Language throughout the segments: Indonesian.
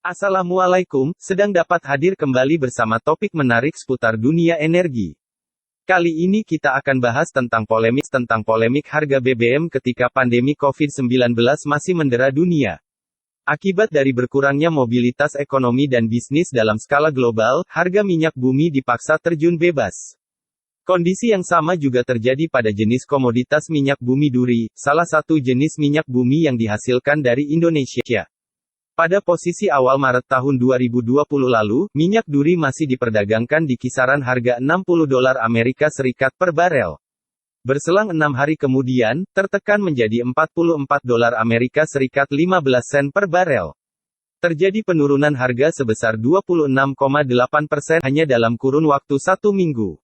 Assalamualaikum, sedang dapat hadir kembali bersama topik menarik seputar dunia energi. Kali ini kita akan bahas tentang polemik harga BBM ketika pandemi COVID-19 masih mendera dunia. Akibat dari berkurangnya mobilitas ekonomi dan bisnis dalam skala global, harga minyak bumi dipaksa terjun bebas. Kondisi yang sama juga terjadi pada jenis komoditas minyak bumi duri, salah satu jenis minyak bumi yang dihasilkan dari Indonesia. Pada posisi awal Maret tahun 2020 lalu, minyak duri masih diperdagangkan di kisaran harga $60 Amerika Serikat per barel. Berselang 6 hari kemudian, tertekan menjadi $44 Amerika Serikat 15 sen per barel. Terjadi penurunan harga sebesar 26,8% hanya dalam kurun waktu 1 minggu.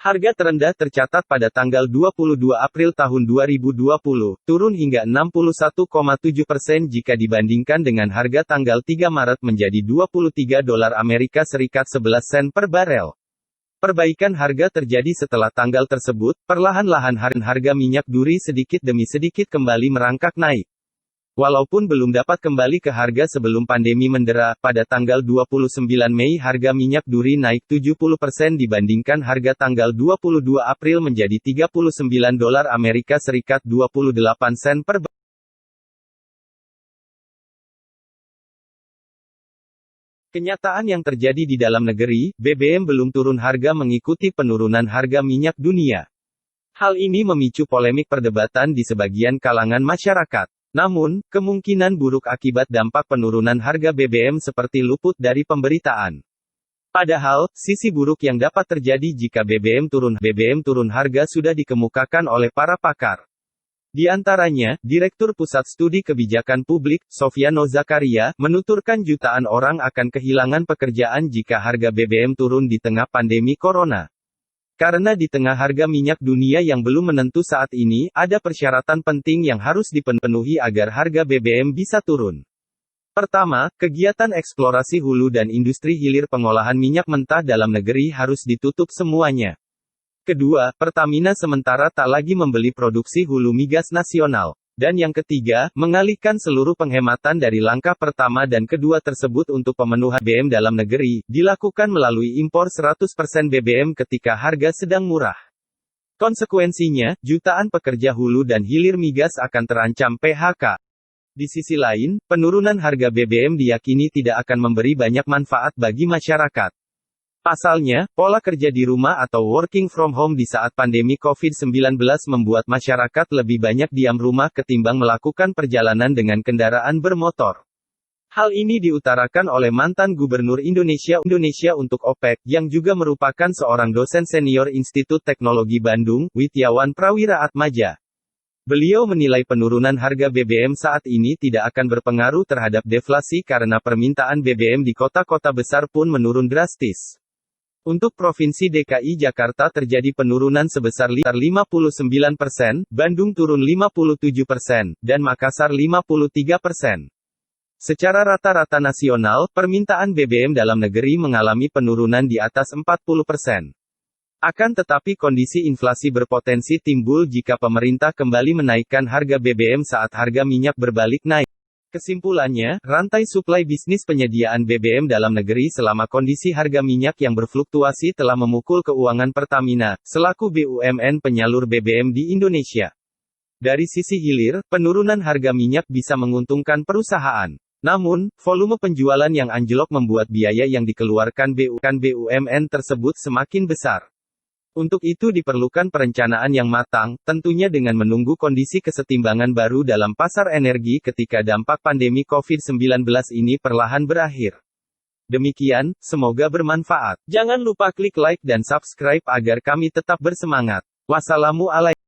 Harga terendah tercatat pada tanggal 22 April tahun 2020, turun hingga 61,7% jika dibandingkan dengan harga tanggal 3 Maret menjadi $23 Amerika Serikat 11 sen per barel. Perbaikan harga terjadi setelah tanggal tersebut, perlahan-lahan harga minyak duri sedikit demi sedikit kembali merangkak naik. Walaupun belum dapat kembali ke harga sebelum pandemi mendera, pada tanggal 29 Mei harga minyak duri naik 70% dibandingkan harga tanggal 22 April menjadi $39 Amerika Serikat 28 sen per barel. Kenyataan yang terjadi di dalam negeri, BBM belum turun harga mengikuti penurunan harga minyak dunia. Hal ini memicu polemik perdebatan di sebagian kalangan masyarakat. Namun, kemungkinan buruk akibat dampak penurunan harga BBM seperti luput dari pemberitaan. Padahal, sisi buruk yang dapat terjadi jika BBM turun harga sudah dikemukakan oleh para pakar. Di antaranya, Direktur Pusat Studi Kebijakan Publik, Sofyano Zakaria, menuturkan jutaan orang akan kehilangan pekerjaan jika harga BBM turun di tengah pandemi corona. Karena di tengah harga minyak dunia yang belum menentu saat ini, ada persyaratan penting yang harus dipenuhi agar harga BBM bisa turun. Pertama, kegiatan eksplorasi hulu dan industri hilir pengolahan minyak mentah dalam negeri harus ditutup semuanya. Kedua, Pertamina sementara tak lagi membeli produksi hulu migas nasional. Dan yang ketiga, mengalihkan seluruh penghematan dari langkah pertama dan kedua tersebut untuk pemenuhan BBM dalam negeri, dilakukan melalui impor 100% BBM ketika harga sedang murah. Konsekuensinya, jutaan pekerja hulu dan hilir migas akan terancam PHK. Di sisi lain, penurunan harga BBM diyakini tidak akan memberi banyak manfaat bagi masyarakat. Pasalnya, pola kerja di rumah atau working from home di saat pandemi COVID-19 membuat masyarakat lebih banyak diam rumah ketimbang melakukan perjalanan dengan kendaraan bermotor. Hal ini diutarakan oleh mantan Gubernur Indonesia untuk OPEC, yang juga merupakan seorang dosen senior Institut Teknologi Bandung, Wityawan Prawira Atmaja. Beliau menilai penurunan harga BBM saat ini tidak akan berpengaruh terhadap deflasi karena permintaan BBM di kota-kota besar pun menurun drastis. Untuk Provinsi DKI Jakarta terjadi penurunan sebesar 59%, Bandung turun 57%, dan Makassar 53%. Secara rata-rata nasional, permintaan BBM dalam negeri mengalami penurunan di atas 40%. Akan tetapi kondisi inflasi berpotensi timbul jika pemerintah kembali menaikkan harga BBM saat harga minyak berbalik naik. Kesimpulannya, rantai suplai bisnis penyediaan BBM dalam negeri selama kondisi harga minyak yang berfluktuasi telah memukul keuangan Pertamina, selaku BUMN penyalur BBM di Indonesia. Dari sisi hilir, penurunan harga minyak bisa menguntungkan perusahaan. Namun, volume penjualan yang anjlok membuat biaya yang dikeluarkan BUMN tersebut semakin besar. Untuk itu diperlukan perencanaan yang matang, tentunya dengan menunggu kondisi kesetimbangan baru dalam pasar energi ketika dampak pandemi COVID-19 ini perlahan berakhir. Demikian, semoga bermanfaat. Jangan lupa klik like dan subscribe agar kami tetap bersemangat. Wassalamualaikum.